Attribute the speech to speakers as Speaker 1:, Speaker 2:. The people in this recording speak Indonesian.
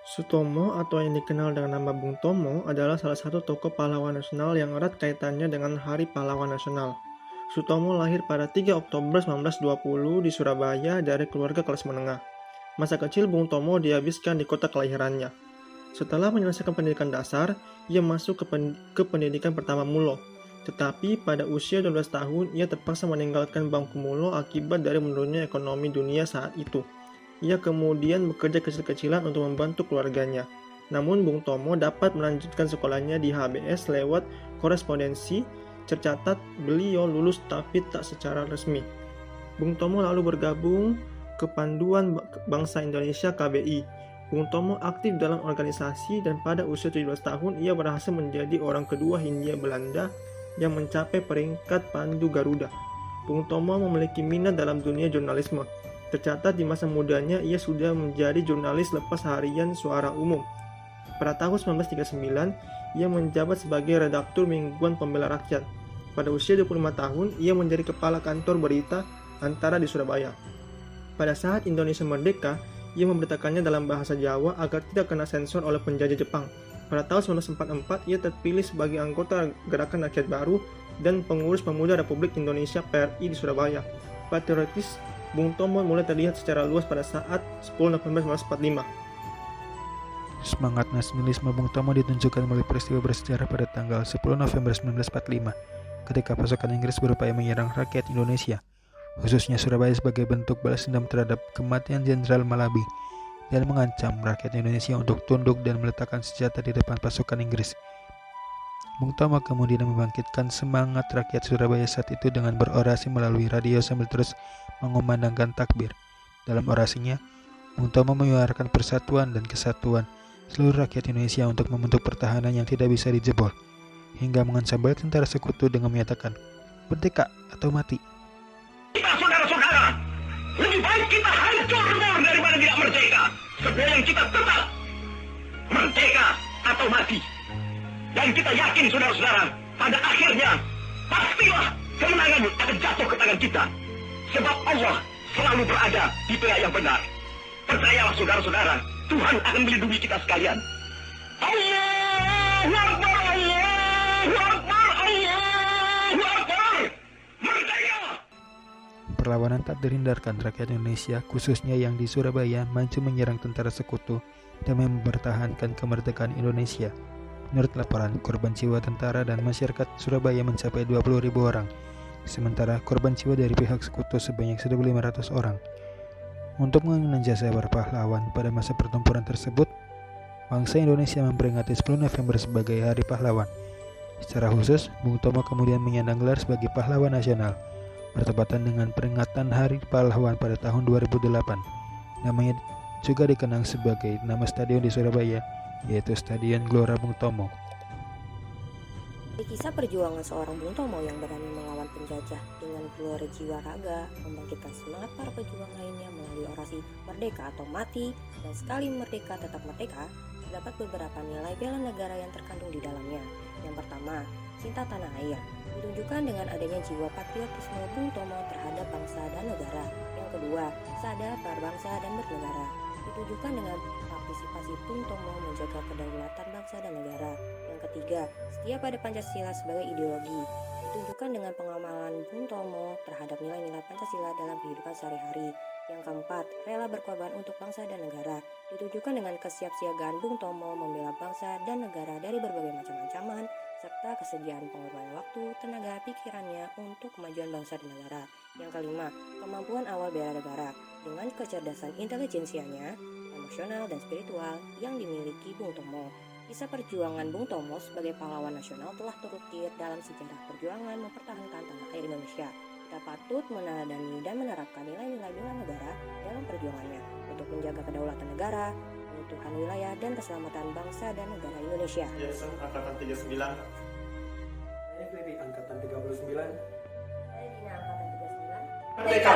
Speaker 1: Sutomo atau yang dikenal dengan nama Bung Tomo adalah salah satu tokoh pahlawan nasional yang erat kaitannya dengan Hari Pahlawan Nasional. Sutomo lahir pada 3 Oktober 1920 di Surabaya dari keluarga kelas menengah. Masa kecil Bung Tomo dihabiskan di kota kelahirannya. Setelah menyelesaikan pendidikan dasar, ia masuk ke pendidikan pertama Mulo. Tetapi pada usia 12 tahun, ia terpaksa meninggalkan bangku Mulo akibat dari menurunnya ekonomi dunia saat itu. Ia kemudian bekerja kecil-kecilan untuk membantu keluarganya. Namun Bung Tomo dapat melanjutkan sekolahnya di HBS lewat korespondensi. Tercatat beliau lulus tapi tak secara resmi. Bung Tomo lalu bergabung ke Panduan Bangsa Indonesia KBI. Bung Tomo aktif dalam organisasi dan pada usia 17 tahun ia berhasil menjadi orang kedua Hindia Belanda yang mencapai peringkat Pandu Garuda. Bung Tomo memiliki minat dalam dunia jurnalisme. Tercatat di masa mudanya ia sudah menjadi jurnalis lepas harian Suara Umum. Pada tahun 1939, ia menjabat sebagai redaktur Mingguan Pembela Rakyat. Pada usia 25 tahun, ia menjadi kepala kantor berita Antara di Surabaya. Pada saat Indonesia merdeka, ia memberitakannya dalam bahasa Jawa agar tidak kena sensor oleh penjajah Jepang. Pada tahun 1944, ia terpilih sebagai anggota Gerakan Rakyat Baru dan pengurus pemuda Republik Indonesia PRI di Surabaya. Patriotis Bung Tomo mulai terlihat secara luas pada saat 10 November 1945.
Speaker 2: Semangat nasionalisme Bung Tomo ditunjukkan melalui peristiwa bersejarah pada tanggal 10 November 1945 ketika pasukan Inggris berupaya menyerang rakyat Indonesia, khususnya Surabaya sebagai bentuk balas dendam terhadap kematian Jenderal Malabi dan mengancam rakyat Indonesia untuk tunduk dan meletakkan senjata di depan pasukan Inggris. Bung Tomo kemudian membangkitkan semangat rakyat Surabaya saat itu dengan berorasi melalui radio sambil terus mengumandangkan takbir. Dalam orasinya, Bung Tomo menyuarakan persatuan dan kesatuan seluruh rakyat Indonesia untuk membentuk pertahanan yang tidak bisa dijebol, hingga mengancam balik tentara sekutu dengan menyatakan, "Merdeka atau mati."
Speaker 3: Kita saudara-saudara, lebih baik kita hancur daripada tidak merdeka. Sebelum kita tetap merdeka atau mati. Dan kita yakin saudara-saudara, pada akhirnya pastilah kemenangan akan jatuh ke tangan kita. Sebab Allah selalu berada di pihak yang benar. Percayalah saudara-saudara, Tuhan akan melindungi kita sekalian. Allahu Akbar, Allahu Akbar, Allahu Akbar. Merdeka!
Speaker 2: Perlawanan tak terhindarkan rakyat Indonesia, khususnya yang di Surabaya, maju menyerang tentara sekutu demi mempertahankan kemerdekaan Indonesia. Menurut laporan, korban jiwa tentara dan masyarakat Surabaya mencapai 20.000 orang, sementara korban jiwa dari pihak sekutu sebanyak 1.500 orang. Untuk mengenang jasa para pahlawan pada masa pertempuran tersebut, bangsa Indonesia memperingati 10 November sebagai Hari Pahlawan. Secara khusus, Bung Tomo kemudian menyandang gelar sebagai pahlawan nasional, bertepatan dengan peringatan Hari Pahlawan pada tahun 2008. Namanya juga dikenang sebagai nama stadion di Surabaya, yaitu Stadion Gelora Bung Tomo.
Speaker 4: Kisah perjuangan seorang Bung Tomo yang berani melawan penjajah dengan gelora jiwa raga, membangkitkan semangat para pejuang lainnya melalui orasi merdeka atau mati, dan sekali merdeka tetap merdeka, terdapat beberapa nilai bela negara yang terkandung di dalamnya. Yang pertama, cinta tanah air, ditunjukkan dengan adanya jiwa patriotisme Bung Tomo terhadap bangsa dan negara. Yang kedua, sadar berbangsa dan bernegara, ditunjukkan dengan partisipasi Bung Tomo menjaga kedaulatan bangsa dan negara. Yang ketiga, setia pada Pancasila sebagai ideologi, ditunjukkan dengan pengamalan Bung Tomo terhadap nilai-nilai Pancasila dalam kehidupan sehari-hari. Yang keempat, rela berkorban untuk bangsa dan negara, ditunjukkan dengan kesiapsiagaan Bung Tomo membela bangsa dan negara dari berbagai macam ancaman, serta kesediaan pengorbanan waktu, tenaga, pikirannya untuk kemajuan bangsa dan negara. Yang kelima, kemampuan awal bela negara, dengan kecerdasan intelijensianya, emosional dan spiritual yang dimiliki Bung Tomo. Kisah perjuangan Bung Tomo sebagai pahlawan nasional telah terukir dalam sejarah perjuangan mempertahankan tanah air Indonesia. Kita patut meneladani dan menerapkan nilai-nilai bela negara dalam perjuangannya untuk menjaga kedaulatan negara, keutuhan wilayah, dan keselamatan bangsa dan negara Indonesia.
Speaker 1: Jason Angkatan 39.
Speaker 5: Saya Ferry Angkatan 39.
Speaker 4: Saya Dina Angkatan 39.
Speaker 1: Merdeka!